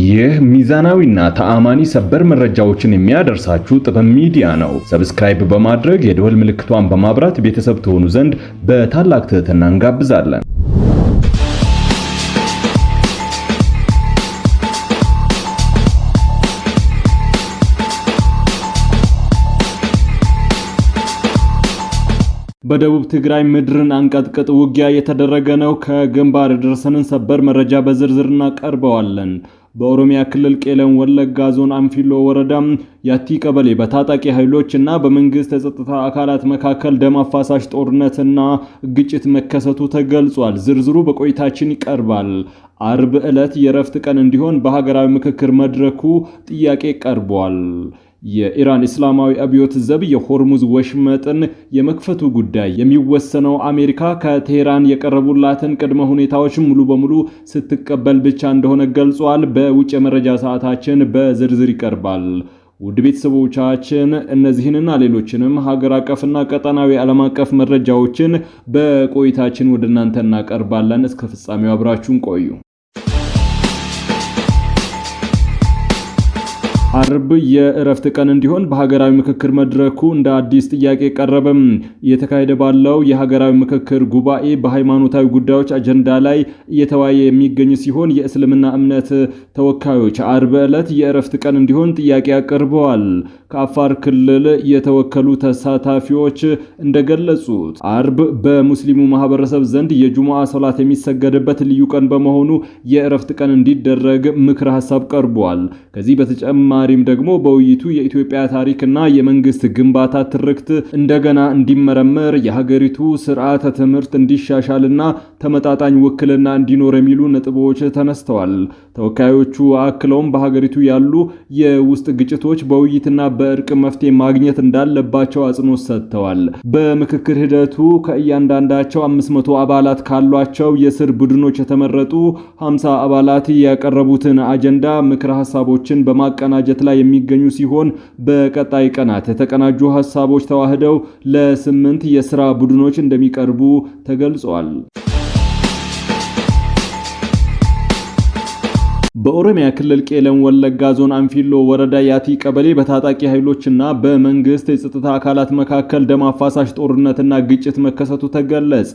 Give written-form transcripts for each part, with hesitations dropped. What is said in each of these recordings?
ይህ ሚዛናዊና ተአማኒ ሰበር መረጃዎችን የሚያደርሳችሁ ጥበብ ሚዲያ ነው። ሰብስክራይብ በማድረግ የደወል ምልክቷን በማብራት ቤተሰብ ትሆኑ ዘንድ በታላቅ ትህትና እንጋብዛለን። በደቡብ ትግራይ ምድርን አንቀጥቅጥ ውጊያ የተደረገ ነው። ከግንባር የደረሰንን ሰበር መረጃ በዝርዝር እናቀርበዋለን። በኦሮሚያ ክልል ቄለም ወለጋ ዞን አንፊሎ ወረዳ ያቲ ቀበሌ በታጣቂ ኃይሎች እና በመንግስት የጸጥታ አካላት መካከል ደም አፋሳሽ ጦርነትና ግጭት መከሰቱ ተገልጿል። ዝርዝሩ በቆይታችን ይቀርባል። አርብ ዕለት የረፍት ቀን እንዲሆን በሀገራዊ ምክክር መድረኩ ጥያቄ ቀርቧል። የኢራን እስላማዊ አብዮት ዘብ የሆርሙዝ ወሽመጥን የመክፈቱ ጉዳይ የሚወሰነው አሜሪካ ከቴህራን የቀረቡላትን ቅድመ ሁኔታዎች ሙሉ በሙሉ ስትቀበል ብቻ እንደሆነ ገልጿል። በውጭ የመረጃ ሰዓታችን በዝርዝር ይቀርባል። ውድ ቤተሰቦቻችን እነዚህንና ሌሎችንም ሀገር አቀፍና ቀጠናዊ ዓለም አቀፍ መረጃዎችን በቆይታችን ወደ እናንተ እናቀርባለን። እስከ ፍጻሜው አብራችሁን ቆዩ። አርብ የእረፍት ቀን እንዲሆን በሀገራዊ ምክክር መድረኩ እንደ አዲስ ጥያቄ ቀረበም። እየተካሄደ ባለው የሀገራዊ ምክክር ጉባኤ በሃይማኖታዊ ጉዳዮች አጀንዳ ላይ እየተወያየ የሚገኝ ሲሆን የእስልምና እምነት ተወካዮች አርብ ዕለት የእረፍት ቀን እንዲሆን ጥያቄ አቅርበዋል። ከአፋር ክልል የተወከሉ ተሳታፊዎች እንደገለጹት አርብ በሙስሊሙ ማህበረሰብ ዘንድ የጁሙአ ሶላት የሚሰገድበት ልዩ ቀን በመሆኑ የእረፍት ቀን እንዲደረግ ምክረ ሐሳብ ቀርቧል። ከዚህ በተጨማሪም ደግሞ በውይይቱ የኢትዮጵያ ታሪክና የመንግስት ግንባታ ትርክት እንደገና እንዲመረመር፣ የሀገሪቱ ስርዓተ ትምህርት እንዲሻሻልና ተመጣጣኝ ውክልና እንዲኖር የሚሉ ነጥቦች ተነስተዋል። ተወካዮቹ አክለውም በሀገሪቱ ያሉ የውስጥ ግጭቶች በውይይትና በእርቅ መፍትሄ ማግኘት እንዳለባቸው አጽንኦት ሰጥተዋል። በምክክር ሂደቱ ከእያንዳንዳቸው 500 አባላት ካሏቸው የስር ቡድኖች የተመረጡ 50 አባላት ያቀረቡትን አጀንዳ ምክረ ሐሳቦችን በማቀናጀት ላይ የሚገኙ ሲሆን በቀጣይ ቀናት የተቀናጁ ሐሳቦች ተዋህደው ለ8 የሥራ ቡድኖች እንደሚቀርቡ ተገልጿል። በኦሮሚያ ክልል ቄለም ወለጋ ዞን አንፊሎ ወረዳ ያቲ ቀበሌ በታጣቂ ኃይሎችና በመንግስት የጸጥታ አካላት መካከል ደም አፋሳሽ ጦርነትና ግጭት መከሰቱ ተገለጸ።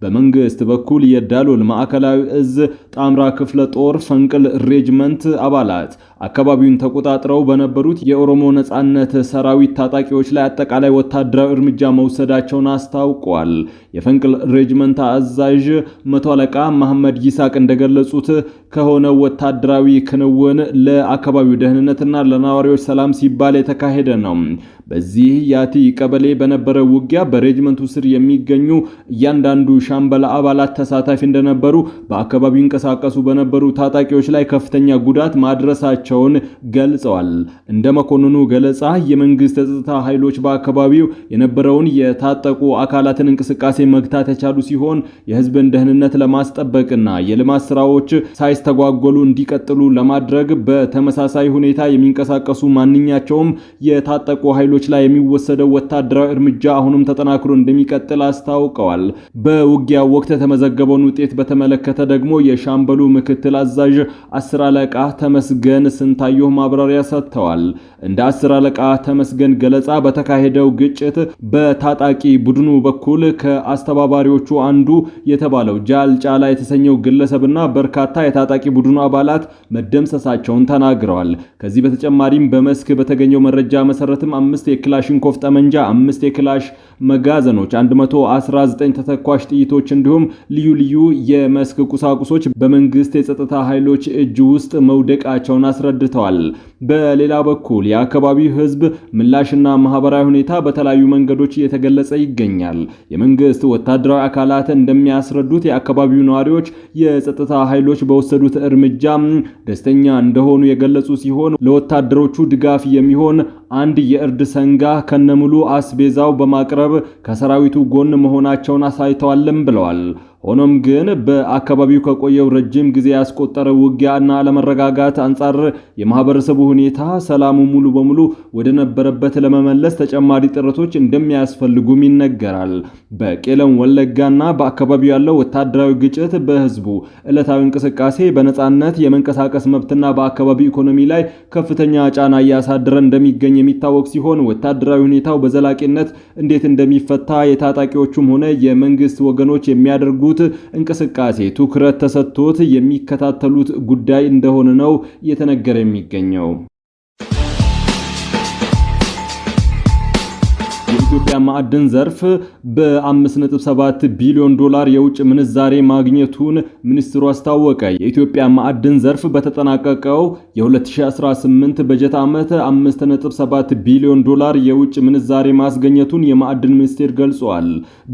በመንግስት በኩል የዳሎል ማዕከላዊ እዝ ጣምራ ክፍለ ጦር ፈንቅል ሬጅመንት አባላት አካባቢውን ተቆጣጥረው በነበሩት የኦሮሞ ነጻነት ሰራዊት ታጣቂዎች ላይ አጠቃላይ ወታደራዊ እርምጃ መውሰዳቸውን አስታውቋል። የፈንቅል ሬጅመንት አዛዥ መቶ አለቃ መሐመድ ይሳቅ እንደገለጹት ከሆነ ወታደራዊ ክንውን ለአካባቢው ደህንነትና ለነዋሪዎች ሰላም ሲባል የተካሄደ ነው። በዚህ ያቲ ቀበሌ በነበረ ውጊያ በሬጅመንቱ ስር የሚገኙ እያንዳንዱ ሻምበላ አባላት ተሳታፊ እንደነበሩ፣ በአካባቢው ይንቀሳቀሱ በነበሩ ታጣቂዎች ላይ ከፍተኛ ጉዳት ማድረሳቸውን ገልጸዋል። እንደ መኮንኑ ገለጻ የመንግስት የጸጥታ ኃይሎች በአካባቢው የነበረውን የታጠቁ አካላትን እንቅስቃሴ መግታት የቻሉ ሲሆን የህዝብን ደህንነት ለማስጠበቅና የልማት ስራዎች ሳይስተጓጎሉ እንዲቀጥሉ ለማድረግ በተመሳሳይ ሁኔታ የሚንቀሳቀሱ ማንኛቸውም የታጠቁ ኃይሎች ላይ የሚወሰደው ወታደራዊ እርምጃ አሁንም ተጠናክሮ እንደሚቀጥል አስታውቀዋል። በውጊያው ወቅት የተመዘገበውን ውጤት በተመለከተ ደግሞ የሻምበሉ ምክትል አዛዥ 10 አለቃ ተመስገን ስንታየሁ ማብራሪያ ሰጥተዋል። እንደ 10 አለቃ ተመስገን ገለጻ በተካሄደው ግጭት በታጣቂ ቡድኑ በኩል ከአስተባባሪዎቹ አንዱ የተባለው ጃልጫላ የተሰኘው ግለሰብና በርካታ የታጣቂ ቡድኑ አባላት መደምሰሳቸውን ተናግረዋል። ከዚህ በተጨማሪም በመስክ በተገኘው መረጃ መሰረትም 5 የክላሽንኮቭ ጠመንጃ፣ 5 የክላሽ መጋዘኖች፣ 119 ተተኳሽ ጥይቶች እንዲሁም ልዩ ልዩ የመስክ ቁሳቁሶች በመንግስት የጸጥታ ኃይሎች እጅ ውስጥ መውደቃቸውን አስረድተዋል። በሌላ በኩል የአካባቢው ህዝብ ምላሽና ማህበራዊ ሁኔታ በተለያዩ መንገዶች እየተገለጸ ይገኛል። የመንግስት ወታደራዊ አካላት እንደሚያስረዱት የአካባቢው ነዋሪዎች የጸጥታ ኃይሎች በወሰዱት እርምጃ ደስተኛ እንደሆኑ የገለጹ ሲሆን ለወታደሮቹ ድጋፍ የሚሆን አንድ የእርድ ሰንጋ ከነሙሉ አስቤዛው በማቅረብ ከሰራዊቱ ጎን መሆናቸውን አሳይተዋልም ብለዋል። ሆኖም ግን በአካባቢው ከቆየው ረጅም ጊዜ ያስቆጠረ ውጊያና አለመረጋጋት አንጻር የማህበረሰቡ ሁኔታ ሰላሙ ሙሉ በሙሉ ወደ ነበረበት ለመመለስ ተጨማሪ ጥረቶች እንደሚያስፈልጉም ይነገራል። በቄለም ወለጋና በአካባቢው ያለው ወታደራዊ ግጭት በህዝቡ ዕለታዊ እንቅስቃሴ በነጻነት የመንቀሳቀስ መብትና በአካባቢው ኢኮኖሚ ላይ ከፍተኛ ጫና እያሳደረ እንደሚገኝ የሚታወቅ ሲሆን ወታደራዊ ሁኔታው በዘላቂነት እንዴት እንደሚፈታ የታጣቂዎቹም ሆነ የመንግስት ወገኖች የሚያደርጉት እንቅስቃሴ ትኩረት ተሰጥቶት የሚከታተሉት ጉዳይ እንደሆነ ነው እየተነገረ የሚገኘው። የኢትዮጵያ ማዕድን ዘርፍ በ5.7 ቢሊዮን ዶላር የውጭ ምንዛሬ ማግኘቱን ሚኒስትሩ አስታወቀ። የኢትዮጵያ ማዕድን ዘርፍ በተጠናቀቀው የ2018 በጀት ዓመት 5.7 ቢሊዮን ዶላር የውጭ ምንዛሬ ማስገኘቱን የማዕድን ሚኒስቴር ገልጿል።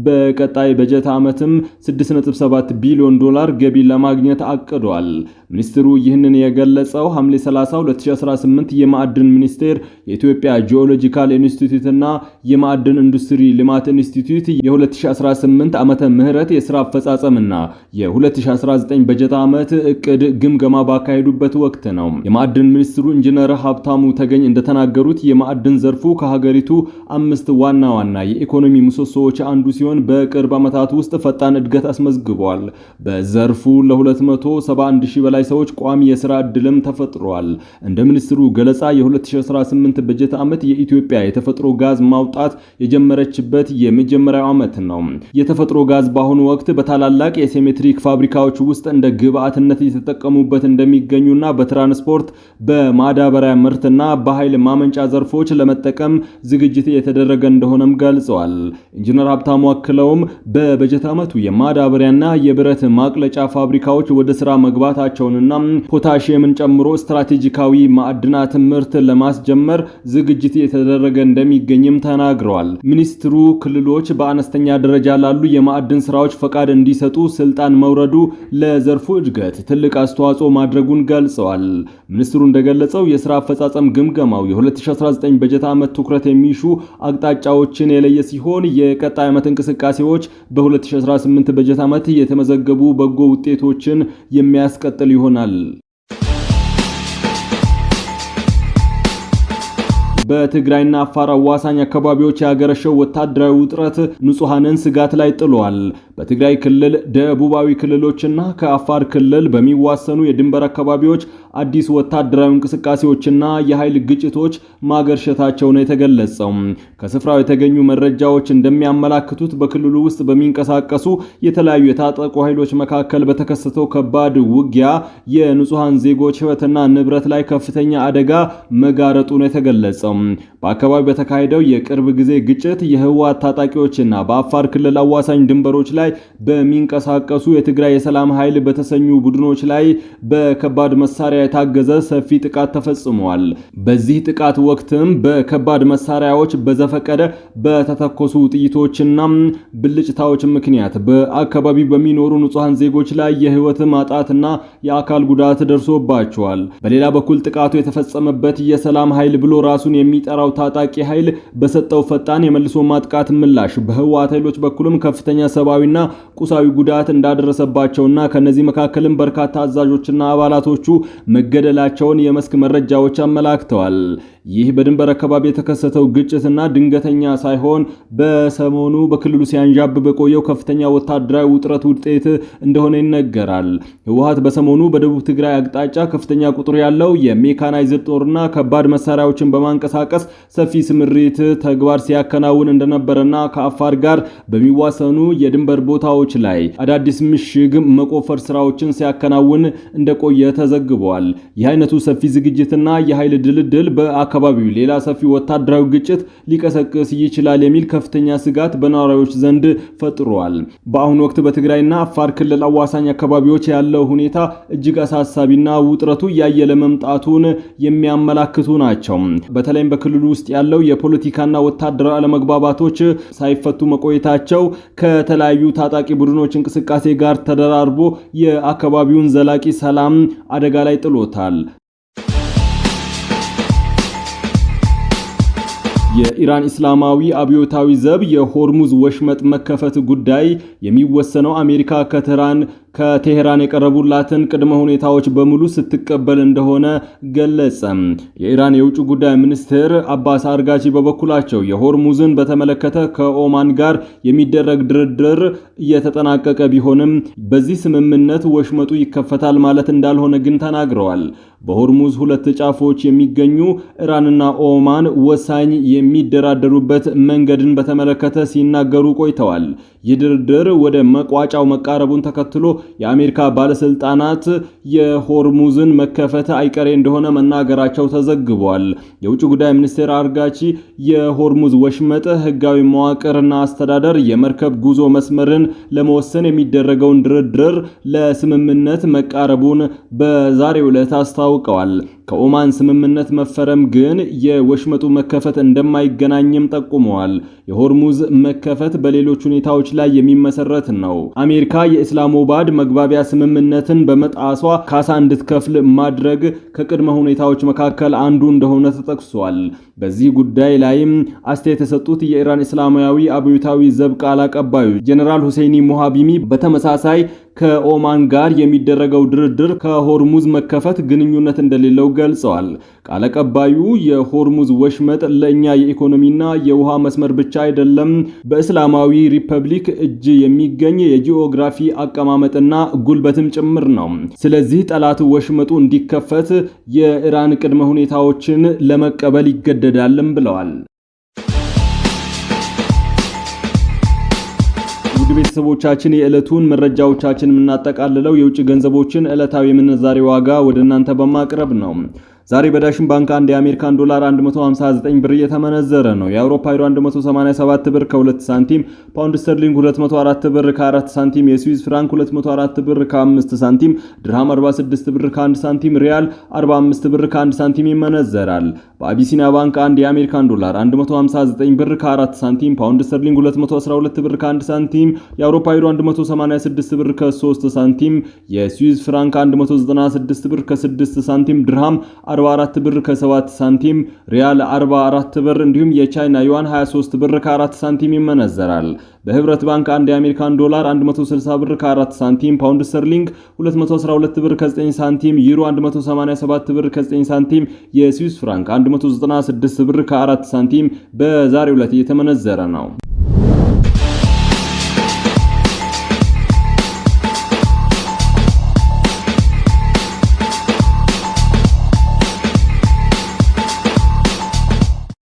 በቀጣይ በጀት ዓመትም 6.7 ቢሊዮን ዶላር ገቢ ለማግኘት አቅዷል። ሚኒስትሩ ይህንን የገለጸው ሐምሌ 30 2018 የማዕድን ሚኒስቴር የኢትዮጵያ ጂኦሎጂካል ኢንስቲትዩት እና የማዕድን ኢንዱስትሪ ልማት ኢንስቲትዩት የ2018 ዓመተ ምህረት የሥራ አፈጻጸምና የ2019 በጀት ዓመት እቅድ ግምገማ ባካሄዱበት ወቅት ነው። የማዕድን ሚኒስትሩ ኢንጂነር ሀብታሙ ተገኝ እንደተናገሩት የማዕድን ዘርፉ ከሀገሪቱ 5 ዋና ዋና የኢኮኖሚ ምሰሶዎች አንዱ ሲሆን በቅርብ ዓመታት ውስጥ ፈጣን እድገት አስመዝግቧል። በዘርፉ ለ271 ሺህ በላይ ሰዎች ቋሚ የሥራ ዕድልም ተፈጥሯል። እንደ ሚኒስትሩ ገለጻ የ2018 በጀት ዓመት የኢትዮጵያ የተፈጥሮ ጋዝ ማውጣት የጀመረችበት የመጀመሪያው ዓመት ነው። የተፈጥሮ ጋዝ በአሁኑ ወቅት በታላላቅ የሴሜትሪክ ፋብሪካዎች ውስጥ እንደ ግብአትነት እየተጠቀሙበት እንደሚገኙና በትራንስፖርት በማዳበሪያ ምርትና በኃይል ማመንጫ ዘርፎች ለመጠቀም ዝግጅት እየተደረገ እንደሆነም ገልጸዋል። ኢንጂነር ሀብታሙ አክለውም በበጀት ዓመቱ የማዳበሪያና የብረት ማቅለጫ ፋብሪካዎች ወደ ስራ መግባታቸውንና ፖታሺየምን ጨምሮ ስትራቴጂካዊ ማዕድናት ምርት ለማስጀመር ዝግጅት እየተደረገ እንደሚገኝም ተናግረዋል። ሚኒስትሩ ክልሎች በአነስተኛ ደረጃ ላሉ የማዕድን ስራዎች ፈቃድ እንዲሰጡ ስልጣን መውረዱ ለዘርፉ እድገት ትልቅ አስተዋጽኦ ማድረጉን ገልጸዋል። ሚኒስትሩ እንደገለጸው የሥራ አፈጻጸም ግምገማው የ2019 በጀት ዓመት ትኩረት የሚሹ አቅጣጫዎችን የለየ ሲሆን የቀጣይ ዓመት እንቅስቃሴዎች በ2018 በጀት ዓመት የተመዘገቡ በጎ ውጤቶችን የሚያስቀጥል ይሆናል። በትግራይና አፋር አዋሳኝ አካባቢዎች ያገረሸው ወታደራዊ ውጥረት ንጹሃንን ስጋት ላይ ጥሏል። በትግራይ ክልል ደቡባዊ ክልሎችና ከአፋር ክልል በሚዋሰኑ የድንበር አካባቢዎች አዲስ ወታደራዊ እንቅስቃሴዎችና የኃይል ግጭቶች ማገርሸታቸው ነው የተገለጸው። ከስፍራው የተገኙ መረጃዎች እንደሚያመላክቱት በክልሉ ውስጥ በሚንቀሳቀሱ የተለያዩ የታጠቁ ኃይሎች መካከል በተከሰተው ከባድ ውጊያ የንጹሃን ዜጎች ሕይወትና ንብረት ላይ ከፍተኛ አደጋ መጋረጡ ነው የተገለጸው። በአካባቢው በተካሄደው የቅርብ ጊዜ ግጭት የህወሓት ታጣቂዎችና በአፋር ክልል አዋሳኝ ድንበሮች ላይ በሚንቀሳቀሱ የትግራይ የሰላም ኃይል በተሰኙ ቡድኖች ላይ በከባድ መሳሪያ የታገዘ ሰፊ ጥቃት ተፈጽሟል። በዚህ ጥቃት ወቅትም በከባድ መሳሪያዎች በዘፈቀደ በተተኮሱ ጥይቶችና ብልጭታዎች ምክንያት በአካባቢው በሚኖሩ ንጹሃን ዜጎች ላይ የህይወት ማጣትና የአካል ጉዳት ደርሶባቸዋል። በሌላ በኩል ጥቃቱ የተፈጸመበት የሰላም ኃይል ብሎ ራሱን የሚጠራው ታጣቂ ኃይል በሰጠው ፈጣን የመልሶ ማጥቃት ምላሽ በህወሓት ኃይሎች በኩልም ከፍተኛ ሰብአዊና ቁሳዊ ጉዳት እንዳደረሰባቸውና ከነዚህ መካከልም በርካታ አዛዦችና አባላቶቹ መገደላቸውን የመስክ መረጃዎች አመላክተዋል። ይህ በድንበር አካባቢ የተከሰተው ግጭትና ድንገተኛ ሳይሆን በሰሞኑ በክልሉ ሲያንዣብ በቆየው ከፍተኛ ወታደራዊ ውጥረት ውጤት እንደሆነ ይነገራል። ህወሓት በሰሞኑ በደቡብ ትግራይ አቅጣጫ ከፍተኛ ቁጥር ያለው የሜካናይዝድ ጦርና ከባድ መሳሪያዎችን በማንቀሳቀስ ሰፊ ስምሪት ተግባር ሲያከናውን እንደነበረና ከአፋር ጋር በሚዋሰኑ የድንበር ቦታዎች ላይ አዳዲስ ምሽግ መቆፈር ስራዎችን ሲያከናውን እንደቆየ ተዘግቧል። ይህ አይነቱ ሰፊ ዝግጅትና የኃይል ድልድል በአካባቢው ሌላ ሰፊ ወታደራዊ ግጭት ሊቀሰቅስ ይችላል የሚል ከፍተኛ ስጋት በነዋሪዎች ዘንድ ፈጥሯል። በአሁኑ ወቅት በትግራይና አፋር ክልል አዋሳኝ አካባቢዎች ያለው ሁኔታ እጅግ አሳሳቢና ውጥረቱ እያየለ መምጣቱን የሚያመላክቱ ናቸው። በተለይም በክልሉ ውስጥ ያለው የፖለቲካና ወታደራዊ አለመግባባቶች ሳይፈቱ መቆየታቸው ከተለያዩ ታጣቂ ቡድኖች እንቅስቃሴ ጋር ተደራርቦ የአካባቢውን ዘላቂ ሰላም አደጋ ላይ ጥሎታል። የኢራን እስላማዊ አብዮታዊ ዘብ የሆርሙዝ ወሽመጥ መከፈት ጉዳይ የሚወሰነው አሜሪካ ከቴህራን የቀረቡላትን ቅድመ ሁኔታዎች በሙሉ ስትቀበል እንደሆነ ገለጸ። የኢራን የውጭ ጉዳይ ሚኒስትር አባስ አርጋቺ በበኩላቸው የሆርሙዝን በተመለከተ ከኦማን ጋር የሚደረግ ድርድር እየተጠናቀቀ ቢሆንም በዚህ ስምምነት ወሽመጡ ይከፈታል ማለት እንዳልሆነ ግን ተናግረዋል። በሆርሙዝ ሁለት ጫፎች የሚገኙ ኢራንና ኦማን ወሳኝ የሚደራደሩበት መንገድን በተመለከተ ሲናገሩ ቆይተዋል። ይህ ድርድር ወደ መቋጫው መቃረቡን ተከትሎ የአሜሪካ ባለስልጣናት የሆርሙዝን መከፈት አይቀሬ እንደሆነ መናገራቸው ተዘግቧል። የውጭ ጉዳይ ሚኒስቴር አርጋቺ የሆርሙዝ ወሽመጥ ህጋዊ መዋቅርና አስተዳደር የመርከብ ጉዞ መስመርን ለመወሰን የሚደረገውን ድርድር ለስምምነት መቃረቡን በዛሬው ዕለት አስታውቀዋል። ከኦማን ስምምነት መፈረም ግን የወሽመጡ መከፈት እንደማይገናኝም ጠቁመዋል። የሆርሙዝ መከፈት በሌሎች ሁኔታዎች ላይ የሚመሰረት ነው። አሜሪካ የኢስላማባድ መግባቢያ ስምምነትን በመጣሷ ካሳ እንድትከፍል ማድረግ ከቅድመ ሁኔታዎች መካከል አንዱ እንደሆነ ተጠቅሷል። በዚህ ጉዳይ ላይም አስተያየት የሰጡት የኢራን እስላማዊ አብዮታዊ ዘብ ቃል አቀባዩ ጀነራል ሁሴይኒ ሞሃቢሚ በተመሳሳይ ከኦማን ጋር የሚደረገው ድርድር ከሆርሙዝ መከፈት ግንኙነት እንደሌለው ገልጸዋል። ቃል አቀባዩ የሆርሙዝ ወሽመጥ ለኛ የኢኮኖሚና የውሃ መስመር ብቻ አይደለም፣ በእስላማዊ ሪፐብሊክ እጅ የሚገኝ የጂኦግራፊ አቀማመጥና ጉልበትም ጭምር ነው። ስለዚህ ጠላት ወሽመጡ እንዲከፈት የኢራን ቅድመ ሁኔታዎችን ለመቀበል ይገደዳልም ብለዋል። ውድ ቤተሰቦቻችን የዕለቱን መረጃዎቻችን የምናጠቃልለው የውጭ ገንዘቦችን ዕለታዊ የምንዛሬ ዋጋ ወደ እናንተ በማቅረብ ነው። ዛሬ በዳሽን ባንክ አንድ የአሜሪካን ዶላር 159 ብር እየተመነዘረ ነው። የአውሮፓ ዩሮ 187 ብር ከ2 ሳንቲም፣ ፓውንድ ስተርሊንግ 204 ብር ከ4 ሳንቲም፣ የስዊዝ ፍራንክ 204 ብር ከ5 ሳንቲም፣ ድርሃም 46 ብር ከ1 ሳንቲም፣ ሪያል 45 ብር ከ1 ሳንቲም ይመነዘራል። በአቢሲኒያ ባንክ አንድ የአሜሪካን ዶላር 159 ብር ከ4 ሳንቲም፣ ፓውንድ ስተርሊንግ 212 ብር ከ1 ሳንቲም፣ የአውሮፓ ዩሮ 186 ብር ከ3 ሳንቲም፣ የስዊዝ ፍራንክ 196 ብር ከ6 ሳንቲም፣ ድርሃም 44 ብር ከ7 ሳንቲም፣ ሪያል 44 ብር እንዲሁም የቻይና ዩዋን 23 ብር ከ4 ሳንቲም ይመነዘራል። በህብረት ባንክ አንድ የአሜሪካን ዶላር 160 ብር ከ4 ሳንቲም፣ ፓውንድ ስተርሊንግ 212 ብር ከ9 ሳንቲም፣ ዩሮ 187 ብር ከ9 ሳንቲም፣ የስዊስ ፍራንክ 196 ብር ከ4 ሳንቲም በዛሬው ዕለት እየተመነዘረ ነው።